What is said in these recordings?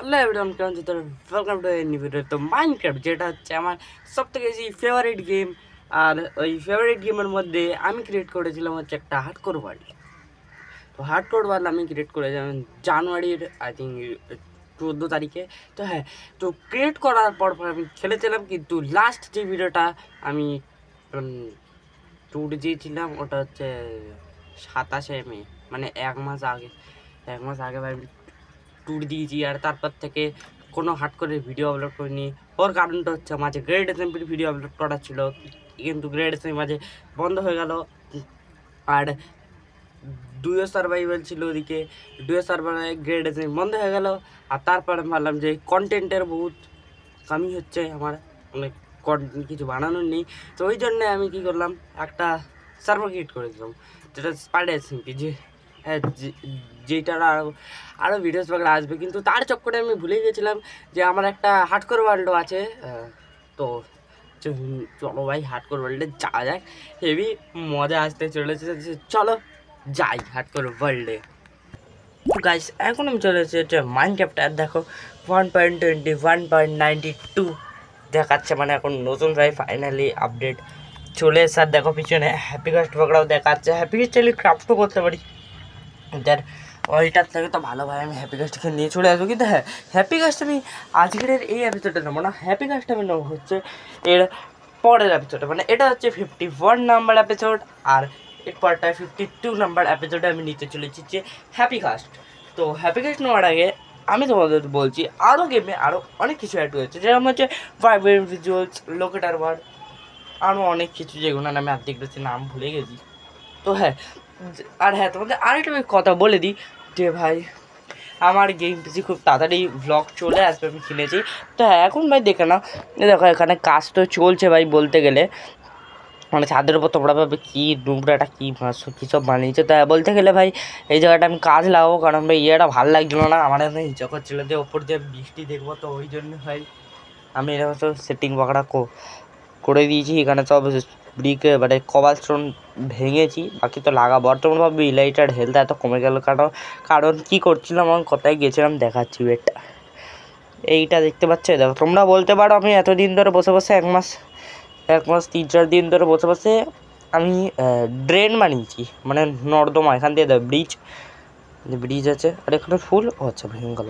Hello everyone, কেমন আছো তোরা? Welcome to new video. তো মাইনক্রাফট যেটা হচ্ছে আমার সবথেকে বেশি ফেভারিট গেম, আর ওই ফেভারিট গেমের মধ্যে আমি ক্রিয়েট করেছিলাম হচ্ছে একটা হার্ডকোর ওয়ার্ল্ড। তো হার্ডকোর ওয়ার্ল্ড আমি ক্রিয়েট করেছিলাম জানুয়ারির আই থিঙ্ক 14 তারিখে। তো হ্যাঁ, তো ক্রিয়েট করার পর আমি খেলেছিলাম, কিন্তু লাস্ট যে ভিডিওটা আমি ট্যুর দিয়েছিলাম ওটা হচ্ছে 27শে মে, মানে এক মাস আগে ভাই ট্যুর দিয়েছি। আর তারপর থেকে কোনো হাট করে ভিডিও আপলোড করিনি। ওর কারণটা হচ্ছে মাঝে গ্রেড এসএমপির ভিডিও আপলোড করা ছিল, কিন্তু গ্রেড এসএমপি মাঝে বন্ধ হয়ে গেল। আর ডুয়ো সার্ভাইভাল ছিল ওদিকে, ডুয়ো সার্ভাইভাল গ্রেড এসএমপি বন্ধ হয়ে গেল। আর তারপরে ভাবলাম যে কন্টেন্টের বহুত কমই হচ্ছে, আমার অনেক কন্টেন্ট কিছু বানানোর নেই। তো ওই জন্যে আমি কী করলাম, একটা সার্ভার ক্রিয়েট করে দিলাম, যেটা স্পাইডার এসএমপি, যে হ্যাঁ যেটার আরও ভিডিওস বাগড়া আসবে। কিন্তু তার চক্করে আমি ভুলে গেছিলাম যে আমার একটা হার্ডকোর ওয়ার্ল্ডও আছে। তো চলো ভাই হার্ডকোর ওয়ার্ল্ডে যাওয়া যাক, হেভি মজা আসতে চলেছে। চলো যাই হার্ডকোর ওয়ার্ল্ডে। তো গাইস, এখন আমি চলে এসেছি মাইনক্রাফট। আর দেখো 1.21.92 দেখাচ্ছে, মানে এখন নতুন ভাই ফাইনালি আপডেট চলে এসে। আর দেখো পিছনে হ্যাপি কাস্ট বাগড়াও দেখাচ্ছে। হ্যাপি কাস্ট চাইলে ক্রাফটও করতে পারি, যার ওইটার থেকে তো ভালো ভাই আমি হ্যাপি কাস্টকে নিয়ে চলে আসবো। কিন্তু হ্যাঁ, হ্যাপি কাস্ট আমি আজকের এই এপিসোডে নেবো না, হ্যাপি কাস্ট আমি নেবো হচ্ছে এর পরের এপিসোডে। মানে এটা হচ্ছে 51 নাম্বার এপিসোড, আর এরপরটা 52 নাম্বার এপিসোডে আমি নিতে চলেছি যে হ্যাপি কাস্ট। তো হ্যাপি কাস্ট নেওয়ার আগে আমি তোমাদের বলছি, আরও গেমে আরও অনেক কিছু অ্যাড হয়েছে, যেরকম হচ্ছে ভাইব্রেন্ট ভিজুয়ালস, লোকেটার ওয়ার্ড, আরও অনেক কিছু, যেগুলো আমি আর্ধেক বেশি নাম ভুলে গেছি। তো হ্যাঁ, আর হ্যাঁ তোমাদের আরেকটা কথা বলে দিই যে ভাই আমার গেম পিসি খুব তাড়াতাড়ি ভ্লগ চলে আসবে, আমি কিনেছি। তো হ্যাঁ, এখন ভাই দেখে না, দেখো এখানে কাজ তো চলছে ভাই, বলতে গেলে মানে ছাদের উপর তোমরা ভাবে কী নোংরাটা কী কী সব বানিয়েছে। তা বলতে গেলে ভাই এই জায়গাটা আমি কাজ লাগাবো, কারণ ভাই ইয়েটা ভালো লাগছিলো না আমার, এখানে ইচ্ছা করছিলো যে ওপর দিয়ে বৃষ্টি দেখবো। তো ওই জন্য ভাই আমি এরকম সব সেটিং বাগড়া করে দিয়েছি। এখানে সব ব্রিক মানে কভার স্টোন ভেঙেছি, বাকি তো লাগাবো। বর্তমান ভাবে ইলাইটার হেলথ এত কমে গেল কারণ কী করছিলাম, আমি কোথায় গেছিলাম দেখাচ্ছি। ওয়েটটা এইটা দেখতে পাচ্ছ, দেখো তোমরা বলতে পারো আমি এতদিন ধরে বসে বসে এক মাস 3-4 দিন ধরে বসে বসে আমি ড্রেন বানিয়েছি, মানে নর্দমা। এখান দিয়ে দেখো ব্রিজ আছে, আর এখানে ফুল আচ্ছা ভয়ঙ্কর,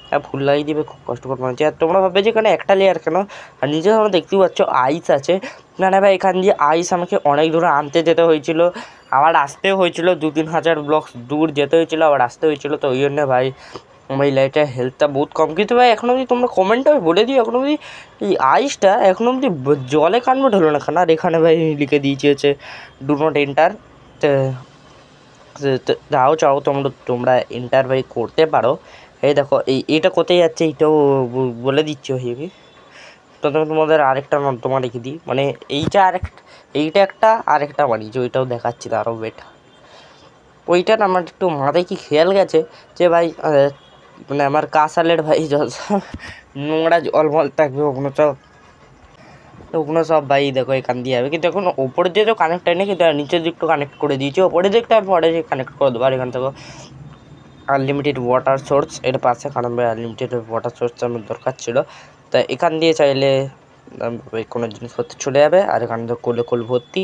হ্যাঁ ফুল লাগিয়ে দিবে, খুব কষ্টকর বানাচ্ছে। আর তোমরা ভাববে যে এখানে একটা লেয়ার কেন, আর নিজে তোমরা দেখতেই পাচ্ছ আইস আছে। না ভাই, এখান দিয়ে আইস আমাকে অনেক দূরে আনতে যেতে হয়েছিল, আবার আসতেও হয়েছিল, 2-3 হাজার ব্লক দূর যেতে হয়েছিলো, আবার আসতে হয়েছিলো। তো ওই জন্য ভাই আমার এই লাইটের হেলথটা বহুত কম। কিন্তু ভাই এখনও অবধি তোমরা কমেন্টে বলে দিও, এখনও অবধি এই আইসটা এখনও অবধি জলে কনভার্ট হলো না কেন। আর এখানে ভাই লিখে দিয়েছি হচ্ছে ডু নট এন্টার। চাও তোমরা এন্টার ভাই করতে পারো। এই দেখো এইটা কোথায় যাচ্ছে এইটাও বলে দিচ্ছি হেবি। তো তোমাদের আরেকটা নর্দমা রেখে দিই, মানে এইটা একটা আরেকটা বানিয়েছি, ওইটাও দেখাচ্ছি আরও বেটা। ওইটার আমার একটু মাথায় কি খেয়াল গেছে যে ভাই মানে আমার কাসালের ভাই নোংরা জলমল থাকবে ওগুলো সব ভাই দেখো এখান দিয়ে যাবে। কিন্তু এখন ওপরের দিকে তো কানেক্ট হয়নি, কিন্তু নিচের দিকটা কানেক্ট করে দিয়েছি, ওপরের দিকটা পরে কানেক্ট করে দেবো। আর এখান থেকে আনলিমিটেড ওয়াটার সোর্স এর পাশে, কারণ ভাই আনলিমিটেড ওয়াটার সোর্স আমার দরকার ছিল। তা এখান দিয়ে চাইলে কোনো জিনিসপত্র চলে যাবে। আর এখানে তো কোল ভর্তি,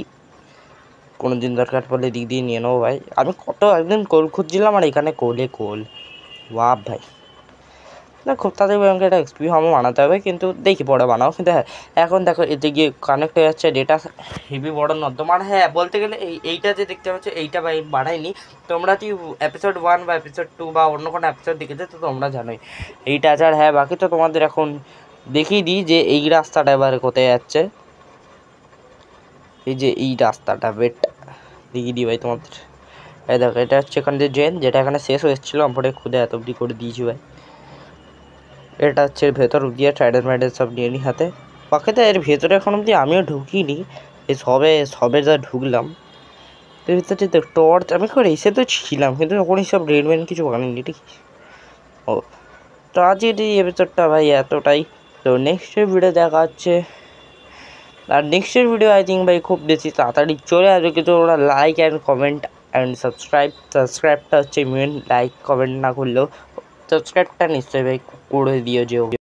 কোনো দিন দরকার পড়লে দিক দিয়ে নিয়ে নেবো ভাই। আমি একদিন কোল খুঁজছিলাম, আর এখানে কোল ওয়াপ ভাই না, খুব তাড়াতাড়ি আমাকে একটা এক্সপি ফার্মও বানাতে হবে, কিন্তু দেখি পরে বানাও। কিন্তু হ্যাঁ, এখন দেখো এতে গিয়ে কানেক্ট হয়ে যাচ্ছে ডেটা, হেভি বড় নর্দমা। আর হ্যাঁ বলতে গেলে এইটা যে দেখতে পাচ্ছ এইটা ভাই বানাইনি, তোমরা কি এপিসোড 1 বা এপিসোড 2 বা অন্য কোনো এপিসোড দেখেছো তো তোমরা জানোই এইটা আছে। আর হ্যাঁ বাকি তো তোমাদের এখন দেখিয়ে দিই যে এই রাস্তাটা এবারে কোথায় যাচ্ছে। এই যে এই রাস্তাটা বেটটা দেখিয়ে দিই ভাই তোমাদের। এই দেখো এটা হচ্ছে এখান দিয়ে ড্রেন, যেটা এখানে শেষ হয়েছিল, আমরা খুদে এত অবধি করে দিয়েছি ভাই। এটা হচ্ছে ভেতর দিয়ে টাইডার সব নিয়ে নিই হাতে। বাকিতে এর ভেতরে এখন অবধি আমিও ঢুকিনি, এই সবে যা ঢুকলাম। এর ভিতরে তো টর্চ আমি করে এসে তো ছিলাম, কিন্তু তখন সব রেডম্যান কিছু বানাইনি, ঠিক ও। তো আজকের এই এপিসোডটা ভাই এতটাই। তো নেক্সটের ভিডিও দেখা হচ্ছে, আর নেক্সটের ভিডিও আই থিঙ্ক ভাই খুব বেশি তাড়াতাড়ি চলে আসবে। কিন্তু ওরা লাইক অ্যান্ড কমেন্ট অ্যান্ড সাবস্ক্রাইবটা হচ্ছে মেন, লাইক কমেন্ট না করলেও সাবস্ক্রাইবটা নিশ্চয়ই ভাই করে দিও যে